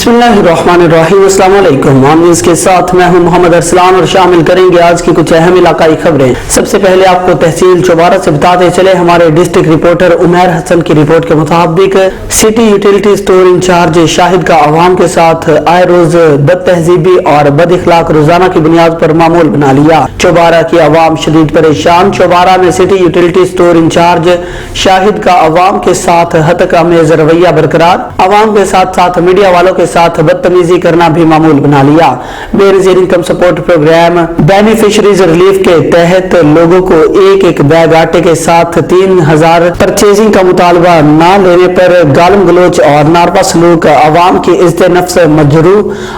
बिस्मिल्लाहिर्रहमानिर्रहीम। अस्सलाम वालेकुम। हम न्यूज़ के साथ मैं हूं मोहम्मद अरसलान और शामिल करेंगे आज की कुछ अहम इलाकाई खबरें। सबसे पहले आपको तहसील चौबारा से बताते चले हमारे डिस्ट्रिक्ट रिपोर्टर उमैर हसन की रिपोर्ट के मुताबिक city utility store incharge Shahid का आवाम के साथ आए रोज बद तहजीबी और बद इखलाक रोजाना की बुनियाद पर मामूल बना लिया। चौबारा की आवाम शदीद परेशान। चौबारा में city utility store incharge Shahid का आवाम के साथ हतक अमेज रवैया बरकरार। आवाम के साथ साथ मीडिया वालों के साथ बदतमीजी करना भी मामूल बना लिया। Benazir income support programme beneficiaries relief के तहत लोगों को एक एक बैग आटे के साथ 3000 परचेजिंग का मुतालबा न लेने पर गालम गलोच और नारवा सलूक अवाम की इज्जत नफ्स मजरू।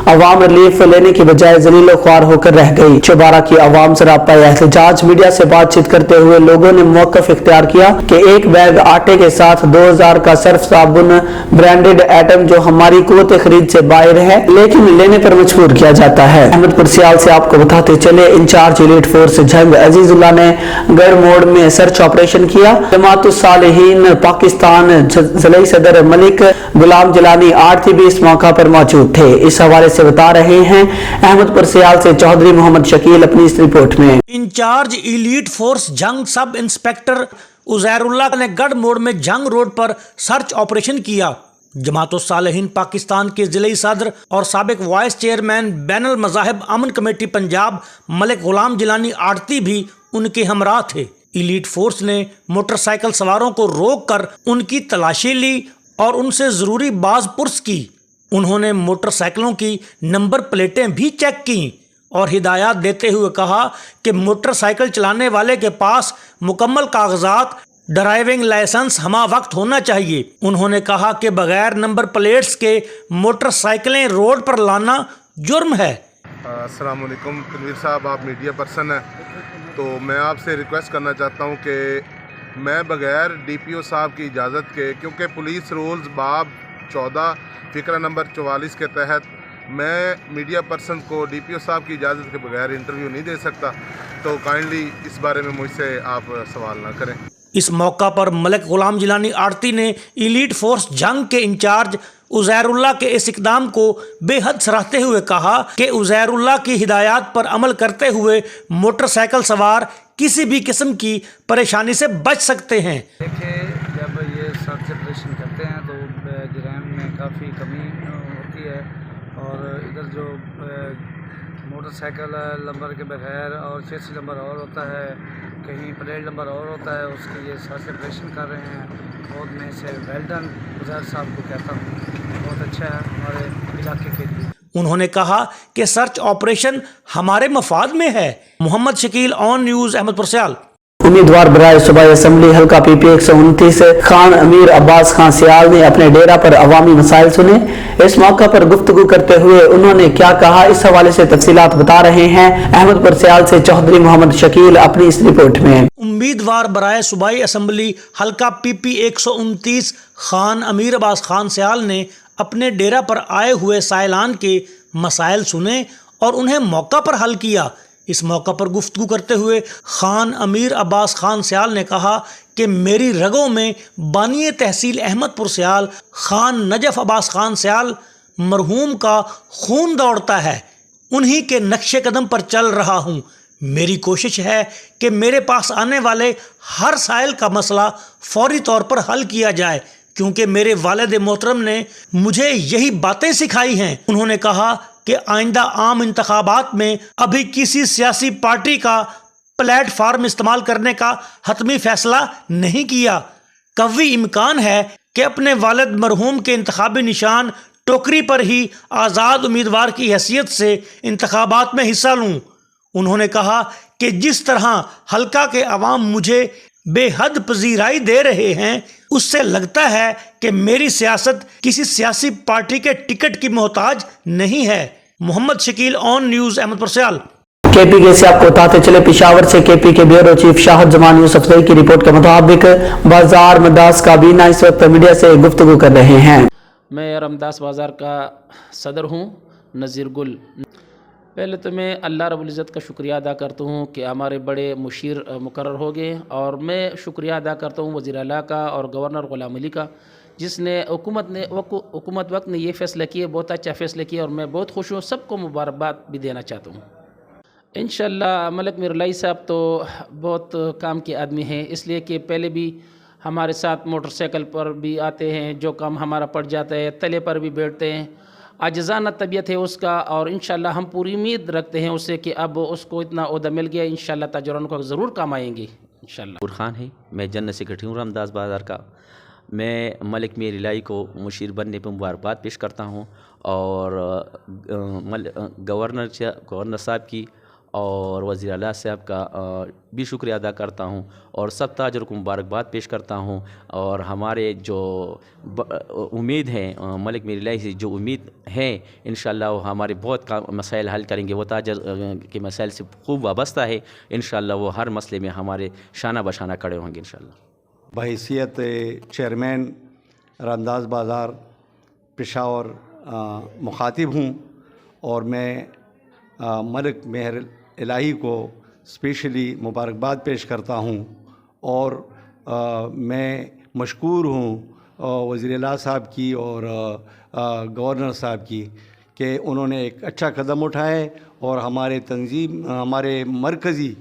अवाम रिलीफ लेने की बजाय जलीलो ख्वार होकर रह गई। चौबारा की अवाम सरापा एहतजाज। मीडिया से बातचीत करते हुए लोगों ने मौकफ इख्तियार किया कि एक बैग आटे के साथ 2000 का सर्फ साबुन ब्रांडेड आइटम जो हमारी कुव्वत खरीद से बाहर है लेकिन लेने पर मजबूर किया जाता है। अहमदपुर सियाल से आपको बताते चले इंचार्ज एलीट फोर्स जंग अजीजुल्लाह ने गढ़ मोड़ में सर्च ऑपरेशन किया। जमात-उस-सालिहीन पाकिस्तान ज़िलई सदर मलिक गुलाम जिलानी आरती भी इस मौका पर मौजूद थे। इस हवाले से बता रहे हैं अहमदपुर सियाल से चौधरी मोहम्मद शकील अपनी इस रिपोर्ट में। इंचार्ज एलीट फोर्स जंग सब इंस्पेक्टर उजैरुल्लाह ने गढ़ मोड़ में जंग रोड पर सर्च ऑपरेशन किया। जमात-उस-सालिहीन पाकिस्तान के ज़िले सदर और साबिक वाइस चेयरमैन बैनुल मज़ाहिब अमन कमेटी पंजाब मलिक गुलाम जिलानी आड़ती भी उनके हमराह थे। एलीट फोर्स ने मोटरसाइकिल सवारों को रोक कर उनकी तलाशी ली और उनसे ज़रूरी बाज पुर्स की। उन्होंने मोटरसाइकिलों की नंबर प्लेटें भी चेक की और हिदायत देते हुए कहा कि मोटरसाइकिल चलाने वाले के पास मुकम्मल कागजात ड्राइविंग लाइसेंस हमा वक्त होना चाहिए। उन्होंने कहा कि बगैर नंबर प्लेट्स के मोटरसाइकिलें रोड पर लाना जुर्म है। अस्सलाम वालेकुम तनवीर साहब, आप मीडिया पर्सन हैं तो मैं आपसे रिक्वेस्ट करना चाहता हूं कि मैं बगैर डीपीओ साहब की इजाज़त के, क्योंकि पुलिस रूल्स बाब 14 फ़िक्रा नंबर 44 के तहत मैं मीडिया पर्सन को डीपीओ साहब की इजाज़त के बगैर इंटरव्यू नहीं दे सकता, तो काइंडली इस बारे में मुझसे आप सवाल ना करें। इस मौका पर मलिक गुलाम जिलानी आड़ती ने एलीट फोर्स जंग के इंचार्ज उजैरुल्लाह के इस इकदाम को बेहद सराहते हुए कहा कि उजैरुल्लाह की हिदायत पर अमल करते हुए मोटरसाइकिल सवार किसी भी किस्म की परेशानी से बच सकते हैं। देखिए, जब ये सर्च ऑपरेशन करते हैं तो जराइम में काफ़ी कमी होती है और इधर जो मोटरसाइकिल नंबर के बगैर और चेसी नंबर और होता है, कहीं प्लेट नंबर और होता है, उसके लिए सर्च ऑपरेशन कर रहे हैं और मैं इसे वेल्डन गुजार साहब को कहता हूँ, बहुत अच्छा है हमारे इलाके के लिए। उन्होंने कहा कि सर्च ऑपरेशन हमारे मफाद में है। मोहम्मद शकील ऑन न्यूज़ अहमदपुर सियाल। उम्मीदवार बराए सूबाई असम्बली हल्का PP 129 खान अमीर अब्बास खान सियाल ने अपने डेरा पर अवामी मसाइल सुने। इस मौका पर गुफ्तगू करते हुए उन्होंने क्या कहा, इस हवाले से तफसीलात बता रहे हैं अहमदपुर सियाल से चौधरी मोहम्मद शकील अपनी इस रिपोर्ट में। उम्मीदवार बराए सूबाई असम्बली हल्का PP 129 खान अमीर अब्बास खान सियाल ने अपने डेरा पर आए हुए साइलान के मसाइल सुने और उन्हें मौका पर हल किया। इस मौका पर गुफ्तगू करते हुए खान अमीर अब्बास खान सियाल ने कहा कि मेरी रगों में बानिए तहसील अहमदपुर सियाल खान नजफ अब्बास खान सियाल मरहूम का खून दौड़ता है, उन्हीं के नक्शे कदम पर चल रहा हूँ। मेरी कोशिश है कि मेरे पास आने वाले हर साइल का मसला फौरी तौर पर हल किया जाए, क्योंकि मेरे वालिद मोहतरम ने मुझे यही बातें सिखाई हैं। उन्होंने कहा कि आइंदा आम इंतखाबात में अभी किसी सियासी पार्टी का प्लेटफार्म इस्तेमाल करने का हतमी फैसला नहीं किया। कवी इम्कान है कि अपने वालिद मरहूम के इंतखाबी निशान टोकरी पर ही आज़ाद उम्मीदवार की हैसियत से इंतखाबात में हिस्सा लूँ। उन्होंने कहा कि जिस तरह हल्का के अवाम मुझे बेहद पजीराई दे रहे हैं, उससे लगता है कि मेरी सियासत किसी सियासी पार्टी के टिकट की मोहताज नहीं है। Mohammad Shakeel on news Ahmedpur Sial. KPK से आपको बताते चले पेशावर से KP के ब्यूरो चीफ शाहद जमान यूसुफजई की रिपोर्ट के मुताबिक बाजार मदास काबीना इस वक्त मीडिया से गुफ्तगू कर रहे हैं। मैं रमदास बाज़ार का सदर हूँ नज़ीर गुल। पहले तो मैं अल्लाह रब्बुल इज़्ज़त का शुक्रिया अदा करता हूँ कि हमारे बड़े मुशीर मुकर्रर हो गए, और मैं शुक्रिया अदा करता हूँ वज़ीर आला का और गवर्नर ग़ुलाम अली का جس نے حکومت وقت نے یہ فیصلہ کیا، بہت اچھا فیصلہ کیا اور میں بہت خوش ہوں، سب کو مبارکباد بھی دینا چاہتا ہوں۔ انشاءاللہ ملک میر الہی صاحب تو بہت کام کے آدمی ہیں، اس لیے کہ پہلے بھی ہمارے ساتھ موٹر سائیکل پر بھی آتے ہیں، جو کام ہمارا پڑ جاتا ہے تلے پر بھی بیٹھتے ہیں، عاجزانہ طبیعت ہے اس کا، اور انشاءاللہ ہم پوری امید رکھتے ہیں اس سے کہ اب اس کو اتنا عہدہ مل گیا، انشاءاللہ تاجروں کو ضرور کام آئیں گے انشاءاللہ۔ نور خان ہے، میں جنرل سیکرٹری ہوں رامداس بازار کا۔ میں ملک میر الہی کو مشیر بننے پہ مبارکباد پیش کرتا ہوں، اور گورنر صاحب کی اور وزیر اعلیٰ صاحب کا بھی شکریہ ادا کرتا ہوں، اور سب تاجروں کو مبارکباد پیش کرتا ہوں، اور ہمارے جو امید ہے ملک میر الہی سے جو امید ہے انشاءاللہ وہ ہمارے بہت مسائل حل کریں گے، وہ تاجر کے مسائل سے خوب وابستہ ہے، انشاءاللہ وہ ہر مسئلے میں ہمارے شانہ بشانہ کھڑے ہوں گے انشاءاللہ۔ بحیثیت چیئرمین رامداس بازار پشاور مخاطب ہوں، اور میں ملک میر الہی کو اسپیشلی مبارکباد پیش کرتا ہوں، اور میں مشکور ہوں وزیر اعلیٰ صاحب کی اور گورنر صاحب کی کہ انہوں نے ایک اچھا قدم اٹھائے، اور ہمارے مرکزی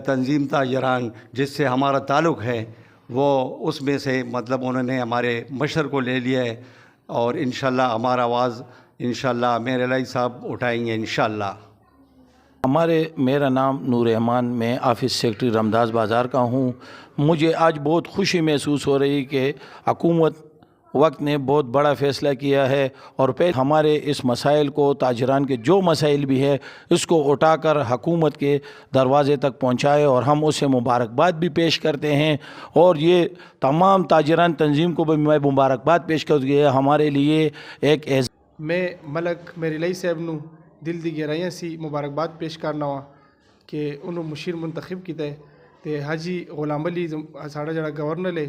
تنظیم تاجران جس سے ہمارا تعلق ہے وہ اس میں سے مطلب انہوں نے ہمارے مشر کو لے لیا ہے، اور انشاءاللہ ہمارا آواز انشاءاللہ میر الہی صاحب اٹھائیں گے انشاءاللہ۔ میرا نام نور رحمان، میں آفس سیکرٹری رامداس بازار کا ہوں۔ مجھے آج بہت خوشی محسوس ہو رہی کہ حکومت وقت نے بہت بڑا فیصلہ کیا ہے، اور پھر ہمارے اس مسائل کو، تاجران کے جو مسائل بھی ہے اس کو اٹھا کر حکومت کے دروازے تک پہنچائے، اور ہم اسے مبارکباد بھی پیش کرتے ہیں، اور یہ تمام تاجران تنظیم کو بھی میں مبارکباد پیش کر دیا، ہمارے لیے ایک میں ملک میر الہی صاحب نو دل دی گہرائیاں سی مبارکباد پیش کرنا ہوا کہ انہوں مشیر منتخب کیتا ہے، تے حاجی غلام علی ساڑا جڑا گورنر ہے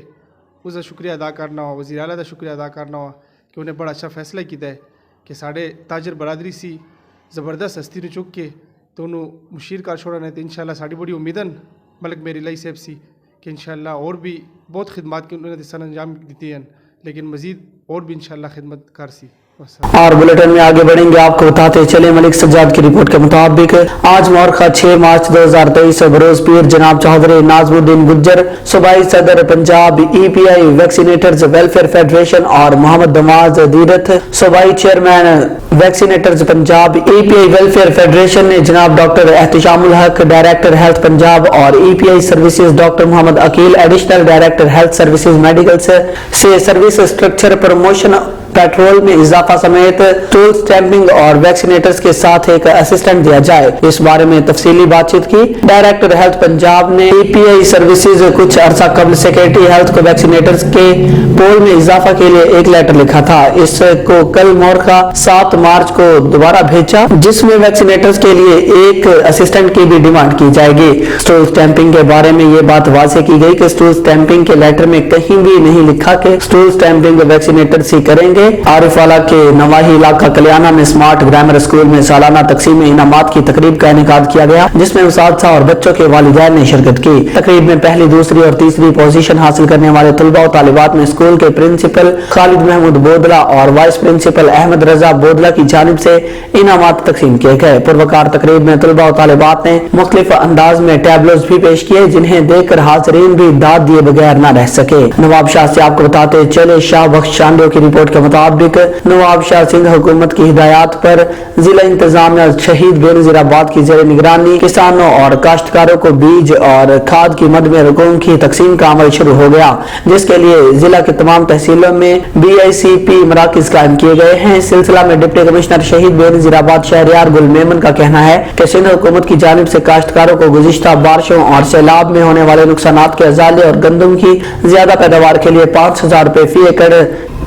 اس کا شکریہ ادا کرنا ہوا، وزیر اعلیٰ کا شکریہ ادا کرنا ہوا کہ انہیں بڑا اچھا فیصلہ کیتا ہے کہ ساڑے تاجر برادری سی زبردست ہستی نے چک کے تو انہوں مشیر کر چھوڑا ہے، تو انشاءاللہ ساڑی بڑی امیدن ملک میر الہی صاحب سی کہ انشاءاللہ اور بھی بہت خدمات کی انہوں نے سر انجام دیتی ہیں، لیکن مزید اور بھی انشاءاللہ خدمت کر سی۔ اور بلیٹن میں آگے بڑھیں گے، آپ کو بتاتے چلیں ملک سجاد کی رپورٹ کے مطابق آج مورخہ 6 مارچ 2023 بروز پیر جناب چودھری ناظم الدین گجر، صوبائی صدر Punjab E P I vaccinators welfare federation, اور محمد دماز دیرت، صوبائی chairman vaccinators Punjab E P I welfare federation نے جناب doctor Ehtisham ul-Haq director health Punjab اور E P I services doctor Muhammad Aqeel additional director health services medical سے سروس اسٹرکچر پروموشن، پیٹرول میں اضافہ سمیت ٹول سٹیمپنگ اور ویکسینیٹرز کے ساتھ ایک اسسٹنٹ دیا جائے، اس بارے میں تفصیلی بات چیت کی۔ ڈائریکٹر ہیلتھ پنجاب نے ای پی آئی سروسز کچھ عرصہ قبل سیکرٹری ہیلتھ کو ویکسینیٹرز کے پول میں اضافہ کے لیے ایک لیٹر لکھا تھا، اس کو کل مورخہ 7 مارچ کو دوبارہ بھیجا، جس میں ویکسینیٹرز کے لیے ایک اسسٹنٹ کی بھی ڈیمانڈ کی جائے گی۔ اسٹول سٹیمپنگ کے بارے میں یہ بات واضح کی گئی کہ اسٹول سٹیمپنگ کے لیٹر میں کہیں بھی نہیں لکھا کہ اسٹول سٹیمپنگ ویکسینیٹرز ہی کریں گے۔ عارف والا کے نواحی علاقہ کلیانہ میں سمارٹ گرامر اسکول میں سالانہ تقسیم انعامات کی تقریب کا انعقاد کیا گیا، جس میں اساتذہ اور بچوں کے والدین نے شرکت کی۔ تقریب میں پہلی، دوسری اور تیسری پوزیشن حاصل کرنے والے طلباء و طالبات میں اسکول کے پرنسپل خالد محمود بودلہ اور وائس پرنسپل احمد رضا بودلہ کی جانب سے انعامات تقسیم کیے گئے۔ پروقار تقریب میں طلباء و طالبات نے مختلف انداز میں ٹیبلوز بھی پیش کیے، جنہیں دیکھ کر حاضرین بھی داد دیے بغیر نہ رہ سکے۔ نواب شاہ سے آپ کو بتاتے چلے، شاہ بخش چاندیو کی رپورٹ کے مطابق نواب شاہ سنگھ حکومت کی ہدایات پر ضلع انتظامیہ شہید بے نظیر آباد کی زیر نگرانی کسانوں اور کاشتکاروں کو بیج اور کھاد کی مد میں رقوم کی تقسیم کا عمل شروع ہو گیا، جس کے لیے ضلع کے تمام تحصیلوں میں بی آئی سی پی مراکز قائم کیے گئے ہیں۔ اس سلسلہ میں ڈپٹی کمشنر شہید بے نظیر آباد شہریار گل میمن کا کہنا ہے کہ سندھ حکومت کی جانب سے کاشتکاروں کو گزشتہ بارشوں اور سیلاب میں ہونے والے نقصانات کے ازالے اور گندم کی زیادہ پیداوار کے لیے 5,000 روپے فی ایکڑ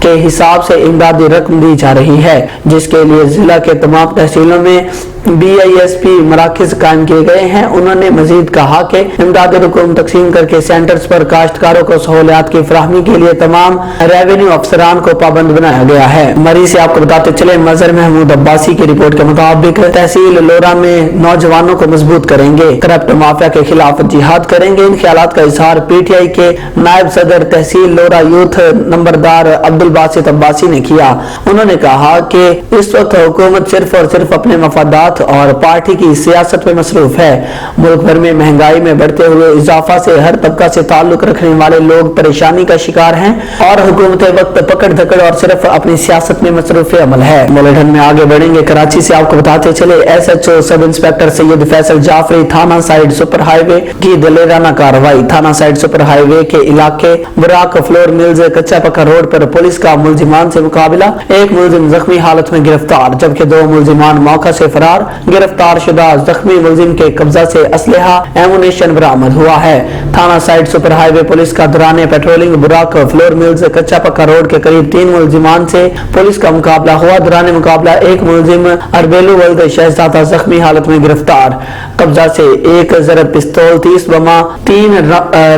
के हिसाब से इमदादी रकम दी जा रही है, जिसके लिए जिला के तमाम तहसीलों में BISP मराकज कायम किए गए हैं। उन्होंने मजीद कहा कि इमदादी रकम तकसीम करके सेंटर्स पर काश्तकारों को सहूलियात की फराहमी के लिए तमाम रेवेन्यू अफसरान को पाबंद बनाया गया है। मरी से आपको बताते चले, मजहर महमूद अब्बासी की रिपोर्ट के मुताबिक तहसील लोरा में नौजवानों को मजबूत करेंगे, करप्ट माफिया के खिलाफ जिहाद करेंगे। इन ख्यालात का इजहार PTI के नायब सदर तहसील लोरा यूथ नंबरदार अब्दुल बासित अब्बासी ने किया। उन्होंने कहा कि इस वक्त हुकूमत सिर्फ और सिर्फ अपने मफादात और पार्टी की सियासत में मसरूफ है। मुल्क भर में महंगाई में बढ़ते हुए इजाफा से हर तबका से ताल्लुक रखने वाले लोग परेशानी का शिकार हैं और हुकूमत वक्त पकड़ धकड़ और सिर्फ अपनी सियासत में मसरूफ अमल है। बुलेटिन में आगे बढ़ेंगे। कराची से आपको बताते चले, SHO sub inspector Syed Faisal Jafri थाना साइड सुपर हाईवे की दलेराना कार्रवाई। थाना साइड सुपर हाईवे के इलाके बुराक फ्लोर मिल्स कच्चा पक्का रोड पर पुलिस का मुलजिमान से मुकाबला। एक मुलजिम जख्मी हालत में गिरफ्तार, जबकि 2 मुलजिमान मौका से फरार। गिरफ्तार शुदा जख्मी मुलजिम के कब्जा से असलहा एमुनेशन बरामद हुआ है। थाना साइड सुपर हाईवे पुलिस का दौरान पेट्रोलिंग बुराक फ्लोर मिल्स कच्चा पक्का रोड के करीब 3 मुलजिमान से पुलिस का मुकाबला हुआ। दौरान मुकाबला एक मुलजिम अरबेलू वल्द शहजादा जख्मी हालत में गिरफ्तार, कब्जा से एक जरब पिस्तौल 30 बमा 3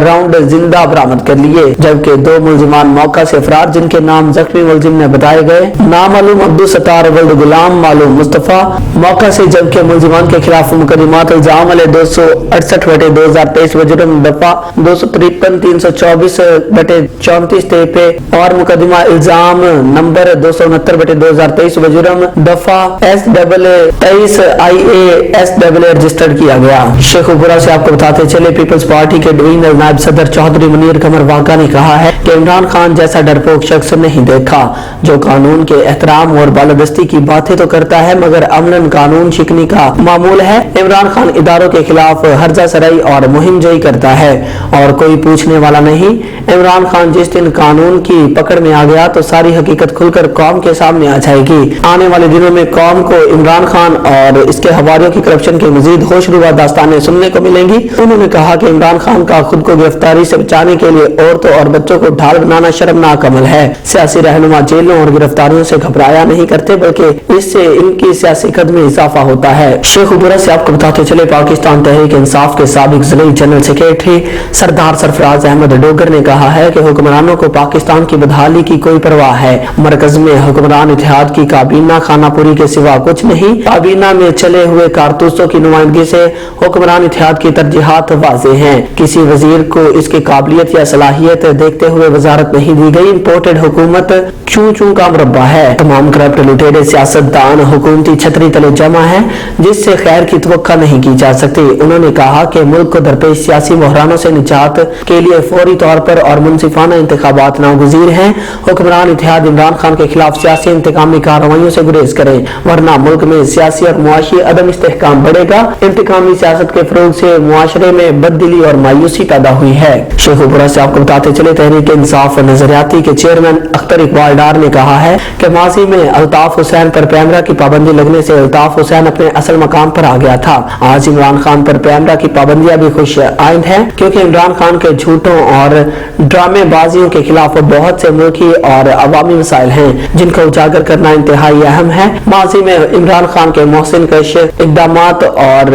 राउंड जिंदा बरामद कर लिए, जबकि 2 मुलजिमान मौका से फरार, जिनके नाम जख्मी मुलजिम ने बताए गए। नामालूम अब्दुल सत्तार वल्द गुलाम मालूम मुस्तफा मौका से, जबकि मुलजिमान के खिलाफ मुकदमात इल्जाम 268/2023 जुर्म दफा 253 324/34 पे और मुकदमा इल्जाम नंबर 269/2023 जुर्म दफा S23 IA रजिस्टर्ड किया गया। शेखुपुरा से आपको बताते चले, पीपल्स पार्टी के डिवीजनल नायब सदर चौधरी मुनीर कमर वाका ने कहा है कि इमरान खान जैसा डरपोक शख्स नहीं देखा, जो कानून के एहतराम और बालादस्ती की बातें तो करता है मगर अमलन कानून शिकनी का मामूल है। इमरान खान इदारों के खिलाफ हर्जा सराई और मुहिम जई करता है और कोई पूछने वाला नहीं। इमरान खान जिस दिन कानून की पकड़ में आ गया तो सारी हकीकत खुलकर कौम के सामने आ जाएगी। आने वाले दिनों में कौम को इमरान खान और इसके हवारियों की करप्शन की मजीद होशरुबा दास्तानें सुनने को मिलेंगी। उन्होंने कहा कि इमरान खान का खुद को गिरफ्तारी से बचाने के लिए औरतों और बच्चों को ढाल बनाना शर्मनाक अमल है। सियासी रहनुमा जेलों और गिरफ्तारियों से घबराया नहीं करते, बल्कि इससे इनकी सियासी कद में इजाफा होता है। शेखुपुरा से आपको बताते चले, पाकिस्तान तहरीक इंसाफ के साबिक जिले जनरल सेक्रेटरी सरदार सरफराज अहमद डोगर ने कहा है कि हुक्मरानों को पाकिस्तान की बदहाली की कोई परवाह है। मरकज में हुक्मरान इत्तेहाद की काबीना खानापुरी के सिवा कुछ नहीं। काबीना में चले हुए कारतूसों की नुमाइंदगी से हुक्मरान इत्तेहाद की तरजीहात वाज़ेह हैं। किसी वजीर को इसकी काबिलियत या सलाहियत देखते हुए वजारत नहीं दी गई। इम्पोर्टेड हुकूमत चूं चूं का मुरब्बा है। तमाम करप्ट लुटेरे सियासतदान हुकूमती छतरी तले जमा है, जिससे खैर की तवक्का नहीं की जा सकती। उन्होंने कहा कि मुल्क को दरपेश सियासी बहरानों से निजात के लिए फौरी तौर पर और मुनसिफाना इंतखाबात नागुज़ीर हैं। हुक्मरान इत्तेहाद इमरान खान के खिलाफ सियासी इंतकामी कार्रवाइयों से गुरेज करें, वरना मुल्क में सियासी और मुआशी अदम इस्तेहकाम बढ़ेगा। इंतकामी सियासत के फरोग से मुआशरे में बददिली और मायूसी पैदा हुई है। शेखुपुरा से आपको बताते चले, तहरीक इंसाफ नजरियाती के चेयरमैन अख्तर इकबाल डार ने कहा है कि माजी में अल्ताफ हुसैन पर कैमरा की पाबंदी लगने से अल्ताफ हुसैन अपने असल मकाम पर आ गया था। आज इमरान खान पर कैमरा की पाबंदियां भी खुश आइंद है, क्योंकि इमरान खान के झूठों और ड्रामेबाजियों के खिलाफ बहुत से मुल्की और अवामी मसाइल हैं, जिनको उजागर करना इंतहाई अहम है। माजी में इमरान खान के मोहसिन कश इकदामात और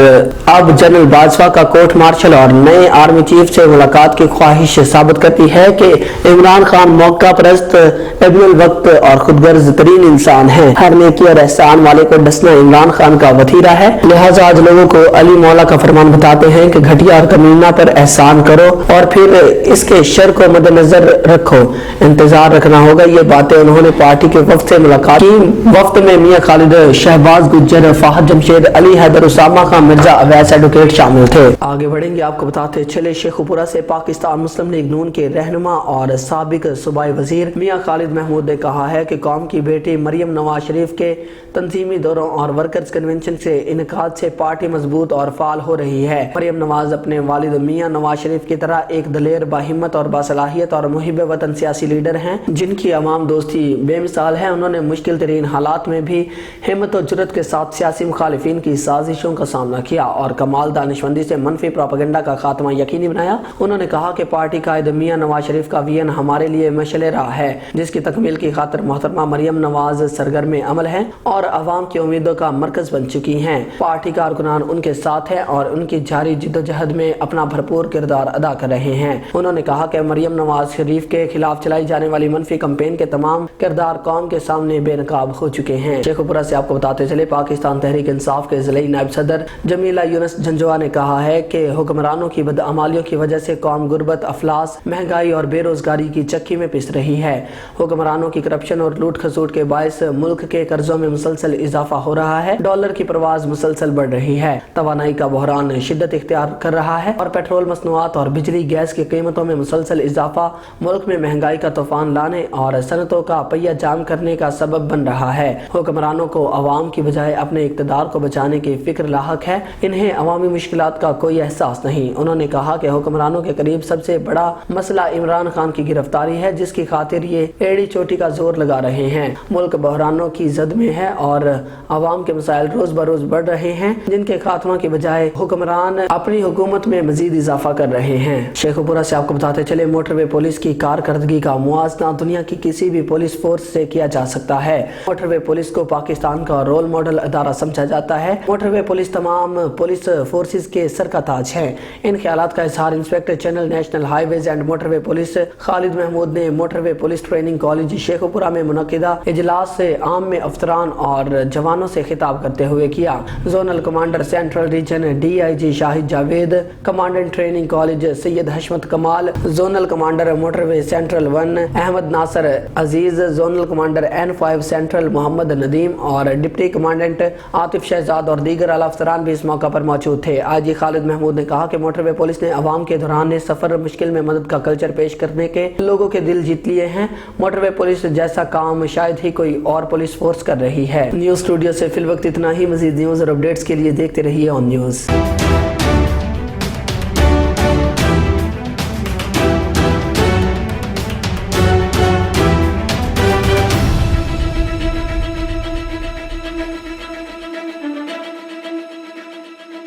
अब जनरल बाजवा का कोर्ट मार्शल और नए आर्मी चीफ से मुलाकात की ख्वाहिश साबित करती है कि इमरान खान मौका परस्त, इब्नुल वक्त और खुदगर्ज तरीन इंसान है। हर नेकी और एहसान वाले को डसना इमरान खान का वतीरा है। लिहाजा आज लोगों को अली मौला का फरमान बताते हैं कि घटिया और कमीना पर एहसान करो और फिर इसके शर को मद्देनजर रखो। इंतजार रखना होगा। ये बातें उन्होंने पार्टी के वफ्द से मुलाकात की। वफ्द में मियां खालिद, शहबाज गुज्जर, फाहद जमशेद, अली हैदर, उसामा खान, मिर्जा अवैस एडवोकेट शामिल थे। आगे बढ़ेंगे। आपको बताते चले, शेखुपुरा से पाकिस्तान मुस्लिम लीग नून के रहनुमा और साबिक सूबाई वजीर मियां खालिद महमूद ने कहा है कि कौम की बेटी मरियम नवाज शरीफ के तंजीमी दौरों और वर्कर्स कन्वेंशन से इनकाद से पार्टी मजबूत और फाल हो रही है। मरियम नवाज अपने वालिद मियां नवाज शरीफ की तरह एक दलेर, बाहिम्मत और बासलाहियत और मुहिब वतन सियासी लीडर हैं, जिनकी अवाम दोस्ती बेमिसाल है। उन्होंने मुश्किल तरीन हालात में भी हिम्मत और जुर्रत के साथ सियासी मुखालिफिन की साजिशों का सामना किया और कमाल दानिशमंदी से मनफी प्रोपेगेंडा का खात्मा यकीनी बनाया। उन्होंने कहा कि पार्टी कायद मियां नवाज शरीफ का विजन हमारे लिए मशल राह है जिसकी तकमील की खातिर मोहतरमा मरियम नवाज सरगर्म अमल हैं और अवाम की उम्मीदों का मरकज बन चुकी हैं। पार्टी कारकुनान उनके साथ हैं और उनकी जारी जिद्दोजहद में अपना भरपूर किरदार अदा कर रहे हैं। उन्होंने कहा कि मरियम नवाज शरीफ के खिलाफ चलाई जाने वाली मनफी कैंपेन के तमाम किरदार कौम के सामने बेनकाब हो चुके हैं। शेखुपुरा से आपको बताते चले, पाकिस्तान तहरीक इंसाफ के ज़िलाई नायब सदर जमीला यूनुस झंझुआ ने कहा है कि हुक्मरानों की बदअमालियों की वजह से कौम गुर्बत, अफलास, महंगाई और बेरोजगारी की चक्की में पिस रही है। हुक्मरानों की करप्शन और लूट खसूट के बायस मुल्क के कर्जों में मुसलसल इजाफा हो रहा है। डॉलर की परवाज मुसलसल बढ़ रही है। तवानाई का बहरान शिद्दत इख्तियार कर रहा है और पेट्रोल, मसनूआत और बिजली गैस की कीमतों में मुसलसल इजाफा मुल्क में महंगाई का तूफान लाने और सनतों का पहिया जाम करने का सबब बन रहा है। हुक्मरानों को अवाम की बजाय अपने इक़्तिदार को बचाने की फिक्र लाहक है। इन्हें अवामी मुश्किलात का कोई एहसास नहीं। उन्होंने कहा कि हुक्मरानों के करीब सबसे बड़ा मसला इमरान खान की गिरफ्तारी है, जिसकी खातिर ये एड़ी चोटी का जोर लगा रहे हैं। मुल्क बहरानों की जद में है और अवाम के मसाइल रोज बरोज बढ़ रहे हैं, जिनके खात्मा की बजाय हुक्मरान अपनी हुकूमत में मजीद इजाफा कर रहे हैं। शेखुपुरा से आपको बताते चले, मोटरवे पुलिस की कारकर्दगी का मुआजना दुनिया की किसी भी पुलिस फोर्स से किया जा सकता है। मोटरवे पुलिस को पाकिस्तान का रोल मॉडल अदारा समझा जाता है। मोटरवे पुलिस तमाम पुलिस फोर्सेस के सर का ताज है। इन ख्यालात का इजहार inspector general national highways and motorway police Khalid Mahmood ने motorway police training college Sheikhupura में मुनक्किदा इजलास से आम में अफसरान और जवानों से खिताब करते हुए किया। Zonal commander central region DIG Shahid Javed, commandant training college Syed Hashmat Kamal, zonal commander motorway central 1 Ahmed Nasir Aziz, zonal commander N5 central Mohammad Nadeem और डिप्टी कमांडेंट आतिफ शहजाद और दीगर आला अफसरान भी इस मौका पर मौजूद थे। IG खालिद महमूद ने कहा कि मोटरवे पुलिस ने अवाम के दौरान सफर मुश्किल में मदद का कल्चर पेश करने के लोगों के दिल जीत लिए हैं। मोटरवे पुलिस जैसा काम शायद ही कोई और पुलिस फोर्स कर रही है। न्यूज़ स्टूडियो से फिल वक्त इतना ही। मजीद न्यूज़ और अपडेट्स के लिए देखते रहिए ऑन न्यूज़।